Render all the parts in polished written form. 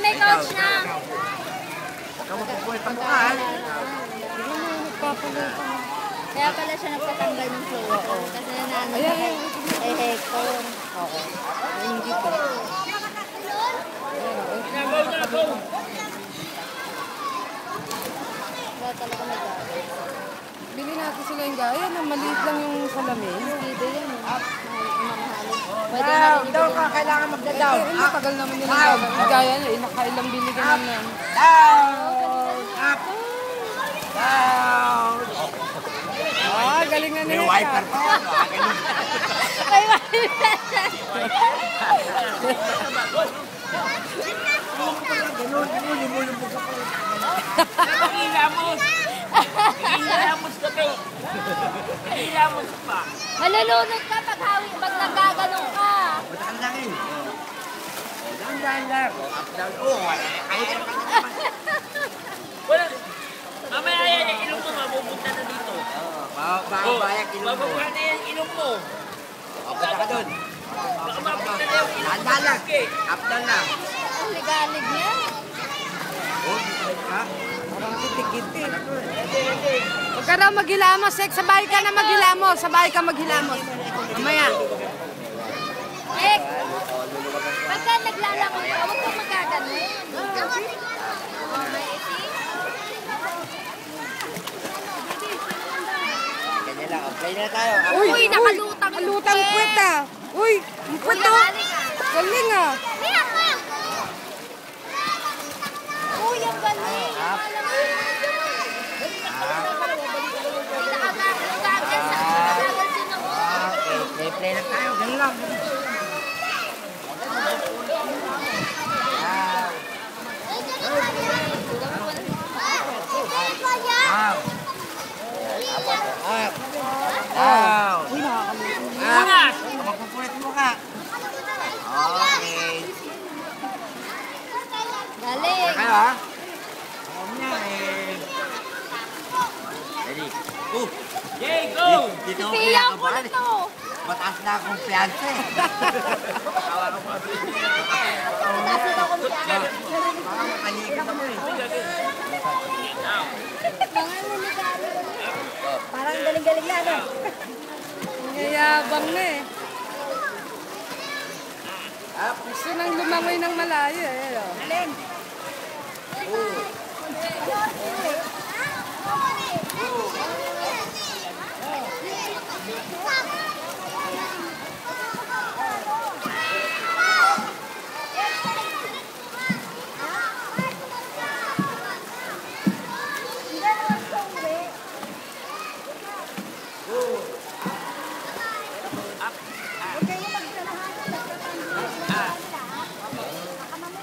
may coach na. Kamupupuwetan mo ka, Kaya pala siya nagtatanggal ng flow. Kasi naano siya kay Hector. Oo. Hindi ko. Wala talaga nag-gaya. Bili natin sila yung gaya na maliit lang yung salamin. Dito yun. Mamahalin. Pwede Down, natin down ibigay. ka, kailangan magda-down. Matagal naman nila yung gaya niya. Nakailang bili ka naman yan. Down! Up! Down! Ah, galing na May nila. wiper pa yan. Ay, wiper! Ganun, lumulubog ako. Hilamos! Hilamos ka ba? Hilamos pa. Malulunod ka pag naggaganong ka. Bata ka lang eh. Down lang. Up, down. Oh, kaya ka naman. Wala. Mamaya yan, ilong mo, mapupunta na dito. Bayak ilong mo. Mapupunta na yan, ilong mo. Bata ka doon. Baka mapunta na yung ilong mo. Down lang. Up, down lang. Ang ligalig niya. Oh, ha? Parang kitik-kitik. Huwag ka raw maghilamos, Sek. Sabay ka na maghilamos. Sabay ka maghilamos. Mamaya. Pagka naglalangon ka, huwag kang magkaganon. Ganyan lang. Play na tayo. Uy, nakalutang yung Lutang puwet. puwet ah. Uy, ang puwet oh. Galing ah. Uy, ang galing. Okay, play na tayo. Ganyan lang. Down. Uy, nakakalimutan. Angas! Mapupulit mo ka. Okay. Galing. Kayo ha? Ako niya eh. Ready? Oh! Yay, go! Dito ako Pia ang kinakabahan kulit eh. mo. Mataas na akong fiancé eh. Matasin ako mo siya. Baka makalikat ako eh. Mga niligalo. Parang galing-galing na, no? Ngayabang na eh. Gusto nang lumangoy ng malayo eh. Alin?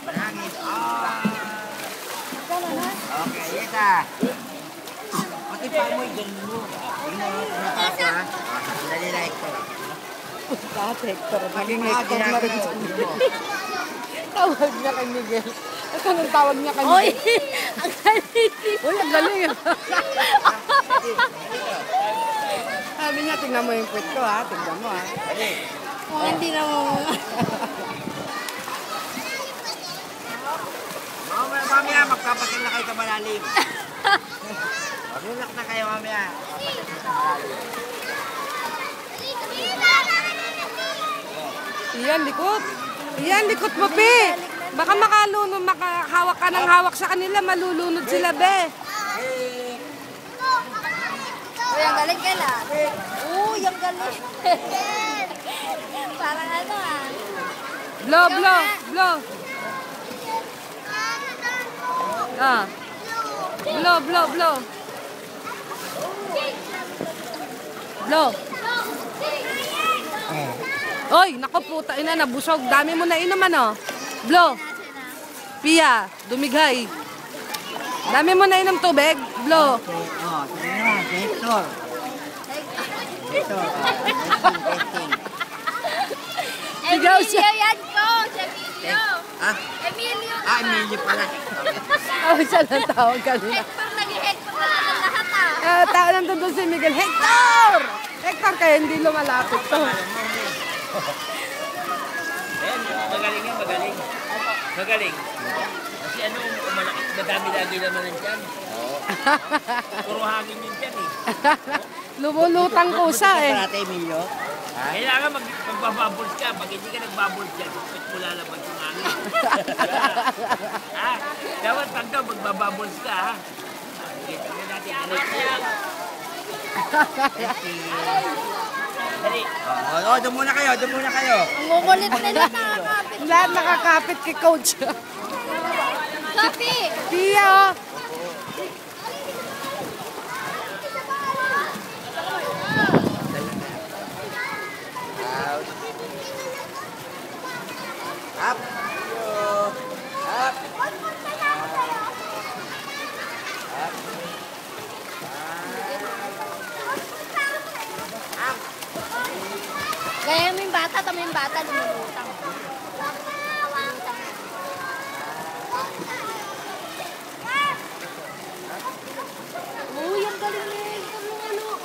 Marangis. Okay, yes ah. Pati pa mo yung mo. Tingnan mo kung napasa ha. Dali like ko. Lahat Hector. Naging Hector na rin siya. Tawag niya kay Miguel. Ito nang tawag niya kay Uy, Miguel. ang galing. Uy, ang galing ah. Sabi niya, tingnan mo yung puwet ko ha. Tingnan mo ha. Oh, hindi na mo. Mamaya magpapasil na kayo sa malalim. Mag-relax na kayo mamaya. Magpapasil sa malalim. Iyan, likot. Iyan, likot mo, Pe. Baka makalunod, makahawak ka ng hawak sa kanila, malulunod sila, Be. Uy, ang galing ka na. Uy, ang galing. Parang ano ah. Blow, blow, blow. Ah. Blow, blow, blow. Blow. Oy, naku puta, ina, nabusog. Dami mo na inom, ano? Blow. Pia, dumighay. Dami mo na inom tubig. Blow. Okay, oh, sige na, Hector. Hector, testing. Sigaw siya. Emilio yan, coach. Emilio. Ah? Emilio. Emilio pala. Oh, siya na tawag kanina. Hector, nag-Hector na naman lahat ah. Tao nandun doon si Miguel. Hector! Hector, kaya hindi lumalapit to. Ayan, magaling yan, magaling. Magaling. Kasi ano, malaki, madami lagi naman ng tiyan. Puro hangin yung tiyan eh. Lumulutang kusa eh. Parate, Emilio. Kailangan magbabubbles ka. Pag hindi ka nagbubbles dyan, bakit mo lalabas yung hangin? Ha? Dapat pag daw magbabubbles ka, ha? Kita mo natin. Dali. Doon muna kayo, doon muna kayo. Ang kukulit nila, nakakapit. Lahat nakakapit kay coach. Kapi! Pia oh. Up. Up. Gaya mo yung bata, tama yung bata, lumulutang. Uy, ang galing ni Hector.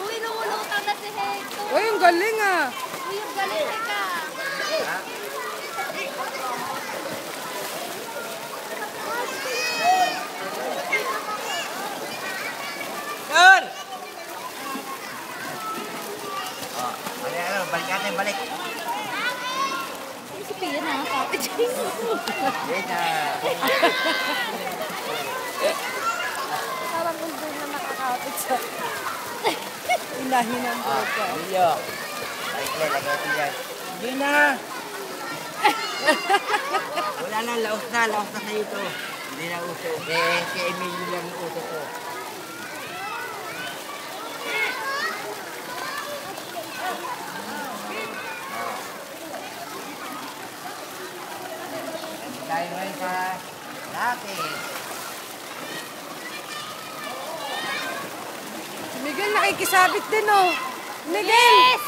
Uy, lumulutang na si Hector. Uy, ang galing ah. Uy, ang galing ka. Sir! Balik natin, balik. Si Pia nakakapit. Wait na. Parang kung doon na nakakapit sa inahin ng boka. Emilio. Balik na, lagay natin dyan. Hindi na. Wala na, laos na sa'yo ito. Hindi na uso. Kay Emilio lang yung uso ko. Tayo ngayon sa lapis. Si Miguel nakikisabit din oh. Miguel!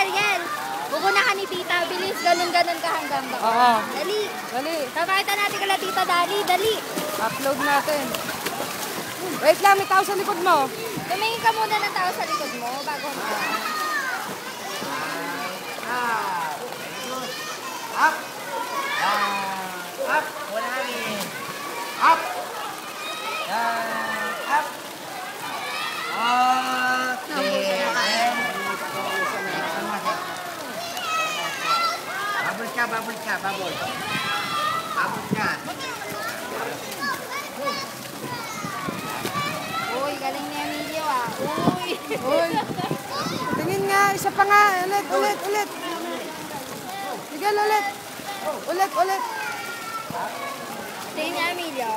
Gel. Bukuna ka ni tita. Bilis, ganun ka hanggang baka. Oo. Dali. Dali. Papakita natin kala tita Dali. Dali. Upload natin. Wait lang, may tao sa likod mo. Tumingin ka muna ng tao sa likod mo bago mo. Up! Up! Wala rin. Up! Up! Okay. Bubble ka. Bubble ka. Uy, galing ni Emilio ah. Uy. Uy. Tingin nga, isa pa nga. Ulit. Miguel, ulit. Ulit. Tingin niya Emilio.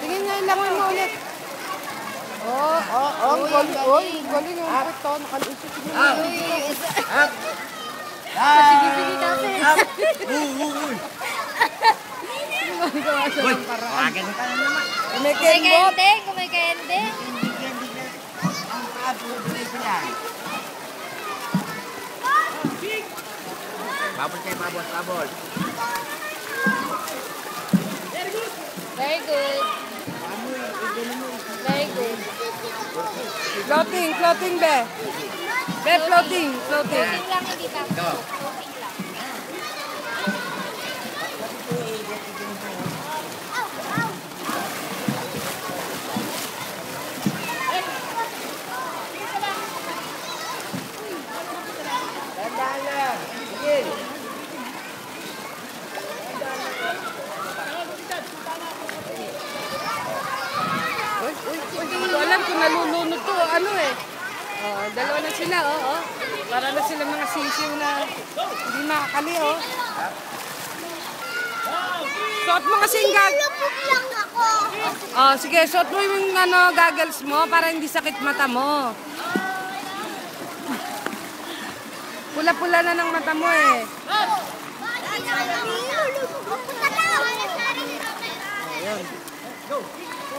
Tingin nga, ilangoy mo ulit. Ang galing yung ito. Nakalusot yung Up! Sige kasi. Up! Uy! Ganun ka na naman. Kumikembot. Kumikending. Hindi. Ang paa-tuloy ko lang. Bubble. Very good. Very good. Floating, be. Be, floating. Floating lang, hindi pa. Go. Floating lang. Tandaan lang. Sige. Hindi ko alam kung nalulunod to. Ano eh. Dalawa na sila, Para na sila mga sisiw na hindi makakali, Suot mo kasi yung Lupot lang ako. sige, suot mo yung goggles mo para hindi sakit mata mo. Pula-pula na ng mata mo eh. Ayun.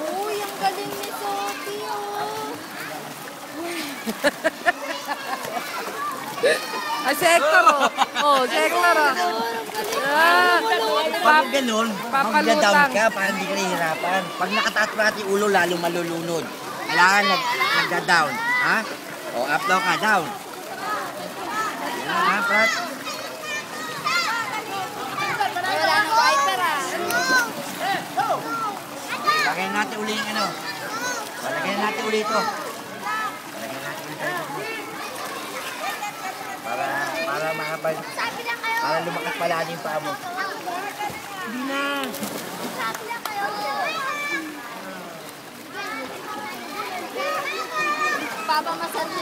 Uy, ang galing ni Sophie, oh. Ay, si Hector, oh. Oh, si Hector, oh. Ah, Pag ganun, Papalutang. mag-down ka para hindi ka nahihirapan. Pag nakataas pa natin ulo, lalo malulunod. Kailangan nag-down. Ha? O, up daw ka, down. Yan, ha, Prat? Wala nang wiper ah. Lagyan natin uli yung ano. Lagyan natin uli ito. Lagyan natin uli ito. Para makapag... Para lumakas pala yung paa mo. Hindi na. Papa massage